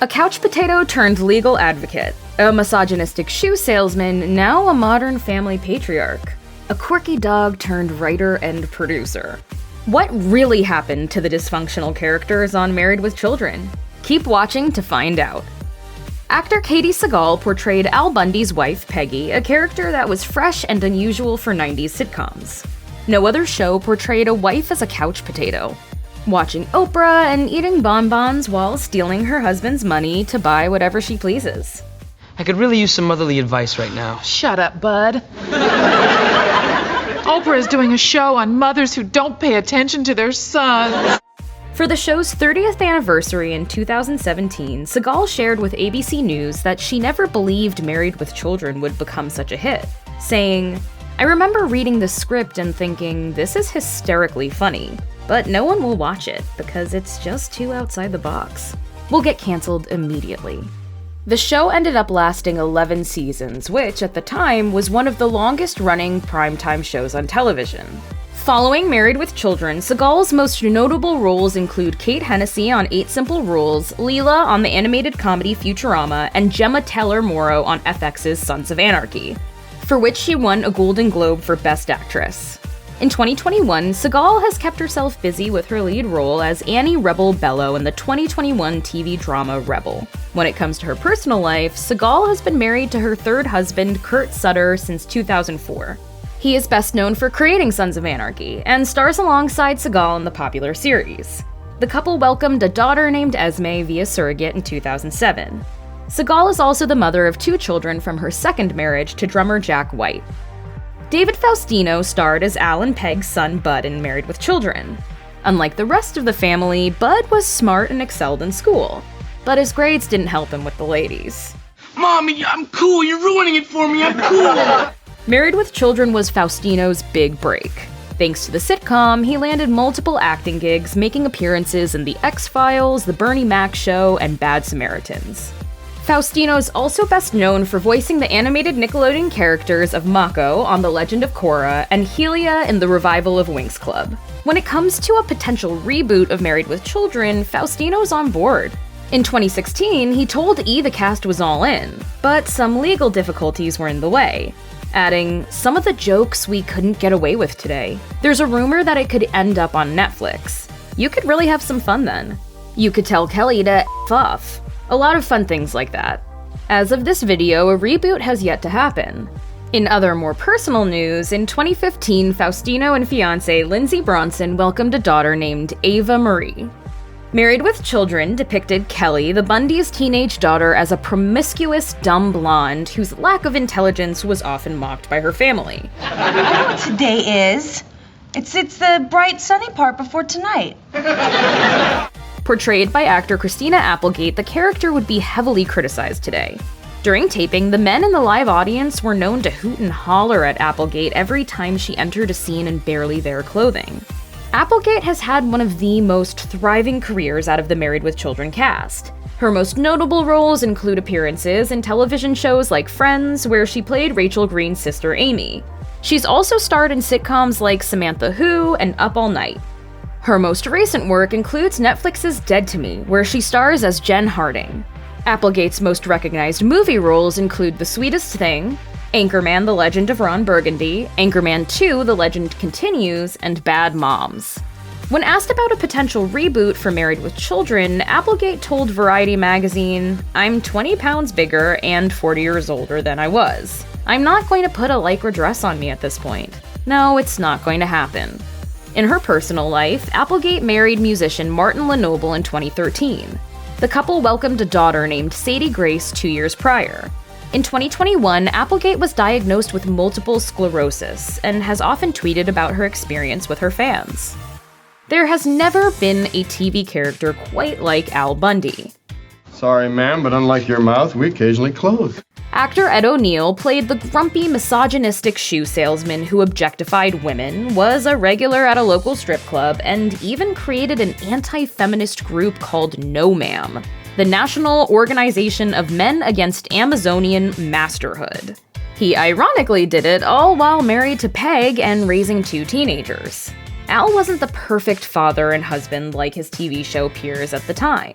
A couch potato turned legal advocate, a misogynistic shoe salesman, now a modern family patriarch, a quirky dog turned writer and producer. What really happened to the dysfunctional characters on Married with Children? Keep watching to find out. Actor Katey Sagal portrayed Al Bundy's wife, Peggy, a character that was fresh and unusual for 90s sitcoms. No other show portrayed a wife as a couch potato, watching Oprah and eating bonbons while stealing her husband's money to buy whatever she pleases. I could really use some motherly advice right now. Shut up, bud. Oprah is doing a show on mothers who don't pay attention to their sons. For the show's 30th anniversary in 2017, Sagal shared with ABC News that she never believed Married with Children would become such a hit, saying, "I remember reading the script and thinking, this is hysterically funny, but no one will watch it because it's just too outside the box. We'll get canceled immediately." The show ended up lasting 11 seasons, which, at the time, was one of the longest-running primetime shows on television. Following Married with Children, Sagal's most notable roles include Kate Hennessy on 8 Simple Rules, Leela on the animated comedy Futurama, and Gemma Taylor-Morrow on FX's Sons of Anarchy, for which she won a Golden Globe for Best Actress. In 2021, Sagal has kept herself busy with her lead role as Annie Rebel Bello in the 2021 TV drama Rebel. When it comes to her personal life, Sagal has been married to her third husband, Kurt Sutter, since 2004. He is best known for creating Sons of Anarchy, and stars alongside Sagal in the popular series. The couple welcomed a daughter named Esme via surrogate in 2007. Sagal is also the mother of 2 children from her second marriage to drummer Jack White. David Faustino starred as Al and Peg's son Bud in Married with Children. Unlike the rest of the family, Bud was smart and excelled in school, but his grades didn't help him with the ladies. Mommy, I'm cool. You're ruining it for me. I'm cool. Married with Children was Faustino's big break. Thanks to the sitcom, he landed multiple acting gigs, making appearances in The X-Files, The Bernie Mac Show, and Bad Samaritans. Faustino is also best known for voicing the animated Nickelodeon characters of Mako on The Legend of Korra and Helia in the revival of Winx Club. When it comes to a potential reboot of Married with Children, Faustino's on board. In 2016, he told E! the cast was all in, but some legal difficulties were in the way, adding, "Some of the jokes we couldn't get away with today. There's a rumor that it could end up on Netflix. You could really have some fun then. You could tell Kelly to F off." A lot of fun things like that. As of this video, a reboot has yet to happen. In other more personal news, in 2015, Faustino and fiancée Lindsay Bronson welcomed a daughter named Ava Marie. Married with Children depicted Kelly, the Bundy's teenage daughter, as a promiscuous, dumb blonde whose lack of intelligence was often mocked by her family. I know what today is. It's the bright, sunny part before tonight. Portrayed by actor Christina Applegate, the character would be heavily criticized today. During taping, the men in the live audience were known to hoot and holler at Applegate every time she entered a scene in barely their clothing. Applegate has had one of the most thriving careers out of the Married with Children cast. Her most notable roles include appearances in television shows like Friends, where she played Rachel Green's sister Amy. She's also starred in sitcoms like Samantha Who and Up All Night. Her most recent work includes Netflix's Dead to Me, where she stars as Jen Harding. Applegate's most recognized movie roles include The Sweetest Thing, Anchorman: The Legend of Ron Burgundy, Anchorman 2: The Legend Continues, and Bad Moms. When asked about a potential reboot for Married with Children, Applegate told Variety magazine, "I'm 20 pounds bigger and 40 years older than I was. I'm not going to put a lycra dress on me at this point. No, it's not going to happen." In her personal life, Applegate married musician Martin Lenoble in 2013. The couple welcomed a daughter named Sadie Grace 2 years prior. In 2021, Applegate was diagnosed with multiple sclerosis and has often tweeted about her experience with her fans. There has never been a TV character quite like Al Bundy. Sorry, ma'am, but unlike your mouth, we occasionally close. Actor Ed O'Neill played the grumpy, misogynistic shoe salesman who objectified women, was a regular at a local strip club, and even created an anti-feminist group called No Ma'am, the National Organization of Men Against Amazonian Masterhood. He ironically did it all while married to Peg and raising 2 teenagers. Al wasn't the perfect father and husband like his TV show peers at the time.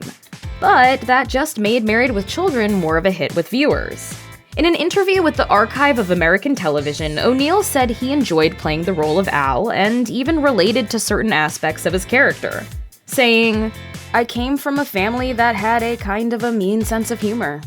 But that just made Married with Children more of a hit with viewers. In an interview with the Archive of American Television, O'Neill said he enjoyed playing the role of Al and even related to certain aspects of his character, saying, "I came from a family that had a kind of a mean sense of humor."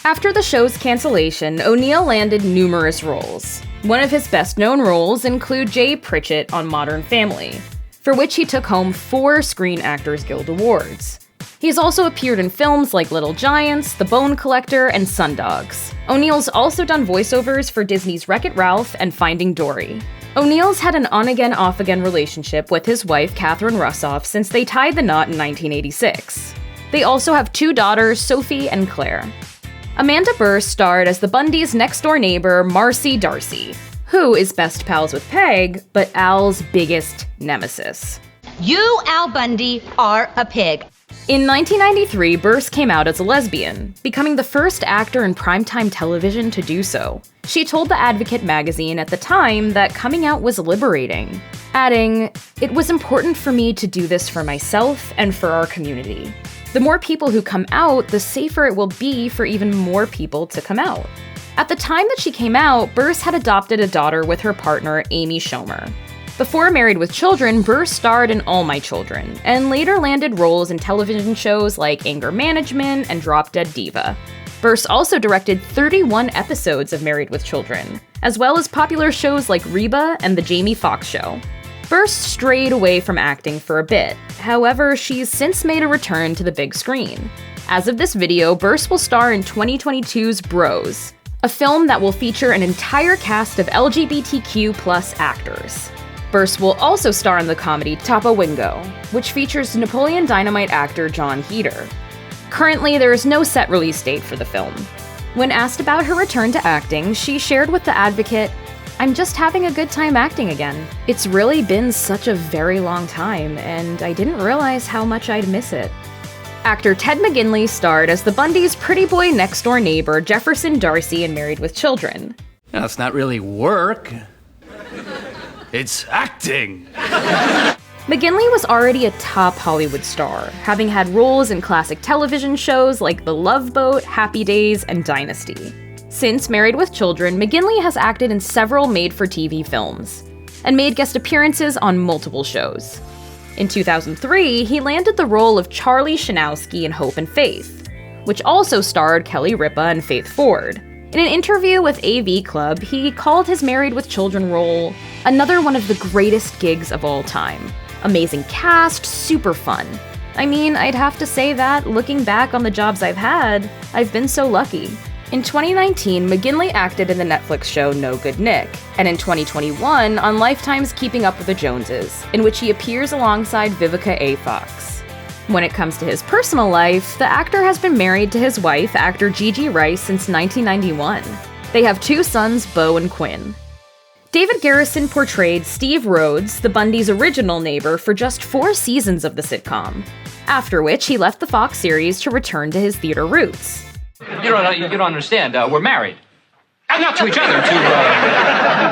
After the show's cancellation, O'Neill landed numerous roles. One of his best-known roles include Jay Pritchett on Modern Family, for which he took home 4 Screen Actors Guild Awards. He's also appeared in films like Little Giants, The Bone Collector, and Sundogs. O'Neill's also done voiceovers for Disney's Wreck-It Ralph and Finding Dory. O'Neill's had an on-again, off-again relationship with his wife, Catherine Russoff, since they tied the knot in 1986. They also have 2 daughters, Sophie and Claire. Amanda Burr starred as the Bundys' next-door neighbor, Marcy Darcy, who is best pals with Peg, but Al's biggest nemesis. You, Al Bundy, are a pig. In 1993, Burr came out as a lesbian, becoming the first actor in primetime television to do so. She told The Advocate magazine at the time that coming out was liberating, adding, "It was important for me to do this for myself and for our community. The more people who come out, the safer it will be for even more people to come out." At the time that she came out, Burr had adopted a daughter with her partner, Amy Schumer. Before Married with Children, Burr starred in All My Children, and later landed roles in television shows like Anger Management and Drop Dead Diva. Burr also directed 31 episodes of Married with Children, as well as popular shows like Reba and The Jamie Foxx Show. Burr strayed away from acting for a bit, however, she's since made a return to the big screen. As of this video, Burr will star in 2022's Bros, a film that will feature an entire cast of LGBTQ+ actors. Burr will also star in the comedy Topo Wingo, which features Napoleon Dynamite actor Jon Heder. Currently, there is no set release date for the film. When asked about her return to acting, she shared with The Advocate, "I'm just having a good time acting again. It's really been such a very long time, and I didn't realize how much I'd miss it." Actor Ted McGinley starred as the Bundys' pretty boy next-door neighbor Jefferson Darcy in Married with Children. No, it's not really work. It's acting. McGinley was already a top Hollywood star, having had roles in classic television shows like The Love Boat, Happy Days, and Dynasty. Since Married with Children, McGinley has acted in several made-for-TV films, and made guest appearances on multiple shows. In 2003, he landed the role of Charlie Shanowski in Hope and Faith, which also starred Kelly Ripa and Faith Ford. In an interview with AV Club, he called his Married with Children role another one of the greatest gigs of all time. Amazing cast, super fun. I mean, I'd have to say that, looking back on the jobs I've had, I've been so lucky. In 2019, McGinley acted in the Netflix show No Good Nick, and in 2021 on Lifetime's Keeping Up with the Joneses, in which he appears alongside Vivica A. Fox. When it comes to his personal life, the actor has been married to his wife, actor Gigi Rice, since 1991. They have 2 sons, Beau and Quinn. David Garrison portrayed Steve Rhodes, the Bundys' original neighbor, for just 4 seasons of the sitcom, after which he left the Fox series to return to his theater roots. You don't understand. We're married. And not to each other, to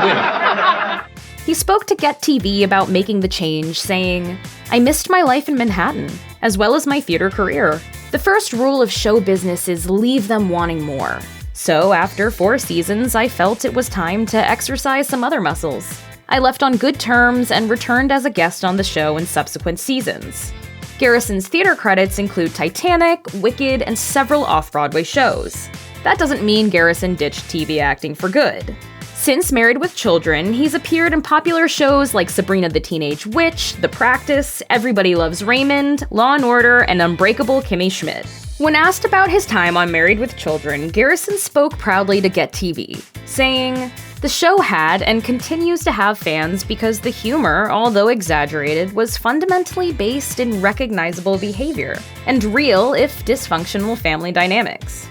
women. He spoke to Get TV about making the change, saying, "I missed my life in Manhattan, as well as my theater career. The first rule of show business is leave them wanting more. So after 4 seasons, I felt it was time to exercise some other muscles. I left on good terms and returned as a guest on the show in subsequent seasons." Garrison's theater credits include Titanic, Wicked, and several off-Broadway shows. That doesn't mean Garrison ditched TV acting for good. Since Married with Children, he's appeared in popular shows like Sabrina the Teenage Witch, The Practice, Everybody Loves Raymond, Law & Order, and Unbreakable Kimmy Schmidt. When asked about his time on Married with Children, Garrison spoke proudly to Get TV, saying, "The show had and continues to have fans because the humor, although exaggerated, was fundamentally based in recognizable behavior and real, if dysfunctional, family dynamics."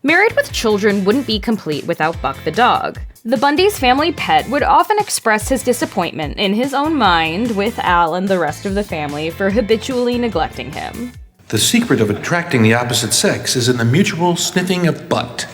Married with Children wouldn't be complete without Buck the dog. The Bundys' family pet would often express his disappointment in his own mind with Al and the rest of the family for habitually neglecting him. The secret of attracting the opposite sex is in the mutual sniffing of butt.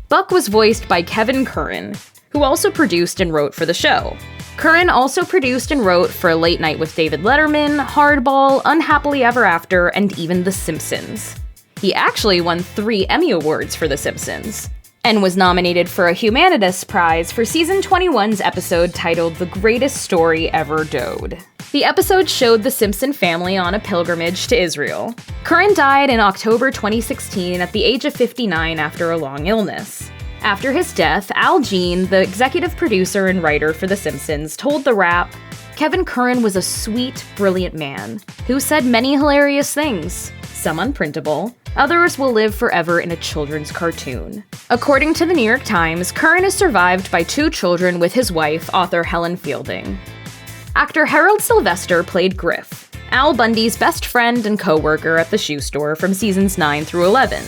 Buck was voiced by Kevin Curran, who also produced and wrote for the show. Curran also produced and wrote for Late Night with David Letterman, Hardball, Unhappily Ever After, and even The Simpsons. He actually won 3 Emmy Awards for The Simpsons, and was nominated for a Humanitas Prize for season 21's episode titled The Greatest Story Ever Told. The episode showed the Simpson family on a pilgrimage to Israel. Curran died in October 2016 at the age of 59 after a long illness. After his death, Al Jean, the executive producer and writer for The Simpsons, told The Wrap, "Kevin Curran was a sweet, brilliant man who said many hilarious things, some unprintable, others will live forever in a children's cartoon." According to the New York Times, Curran is survived by 2 children with his wife, author Helen Fielding. Actor Harold Sylvester played Griff, Al Bundy's best friend and co-worker at the shoe store from seasons 9 through 11.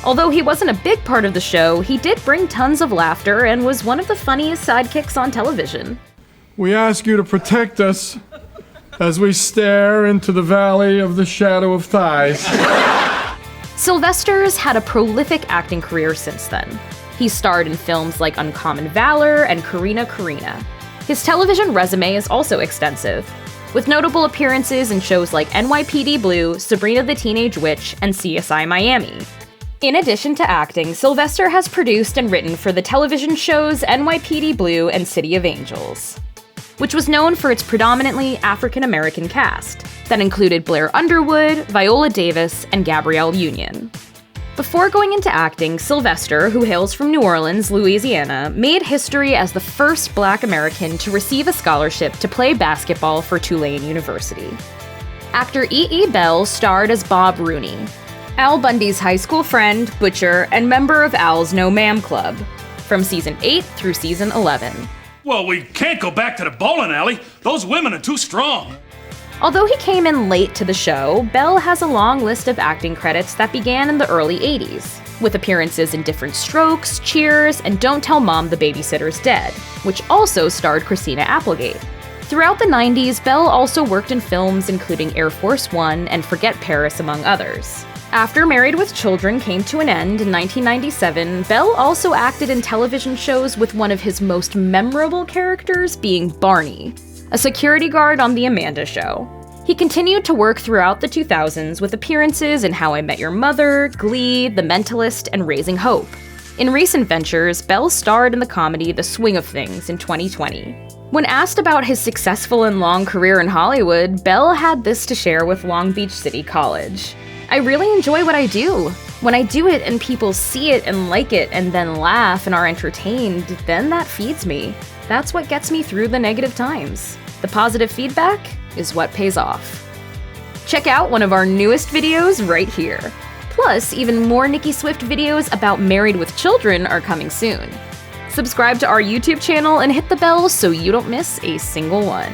Although he wasn't a big part of the show, he did bring tons of laughter and was one of the funniest sidekicks on television. We ask you to protect us as we stare into the valley of the shadow of thighs. Sylvester's had a prolific acting career since then. He starred in films like Uncommon Valor and Karina Karina. His television resume is also extensive, with notable appearances in shows like NYPD Blue, Sabrina the Teenage Witch, and CSI Miami. In addition to acting, Sylvester has produced and written for the television shows NYPD Blue and City of Angels, which was known for its predominantly African-American cast that included Blair Underwood, Viola Davis, and Gabrielle Union. Before going into acting, Sylvester, who hails from New Orleans, Louisiana, made history as the first Black American to receive a scholarship to play basketball for Tulane University. Actor E.E. Bell starred as Bob Rooney, Al Bundy's high school friend, butcher, and member of Al's No Ma'am Club, from season 8 through season 11. Well, we can't go back to the bowling alley. Those women are too strong. Although he came in late to the show, Bell has a long list of acting credits that began in the early 80s, with appearances in Different Strokes, Cheers, and Don't Tell Mom the Babysitter's Dead, which also starred Christina Applegate. Throughout the 90s, Bell also worked in films including Air Force One and Forget Paris, among others. After Married with Children came to an end in 1997, Bell also acted in television shows, with one of his most memorable characters being Barney, a security guard on The Amanda Show. He continued to work throughout the 2000s with appearances in How I Met Your Mother, Glee, The Mentalist, and Raising Hope. In recent ventures, Bell starred in the comedy The Swing of Things in 2020. When asked about his successful and long career in Hollywood, Bell had this to share with Long Beach City College. "I really enjoy what I do. When I do it and people see it and like it and then laugh and are entertained, then that feeds me. That's what gets me through the negative times. The positive feedback is what pays off." Check out one of our newest videos right here. Plus, even more Nicki Swift videos about Married with Children are coming soon. Subscribe to our YouTube channel and hit the bell so you don't miss a single one.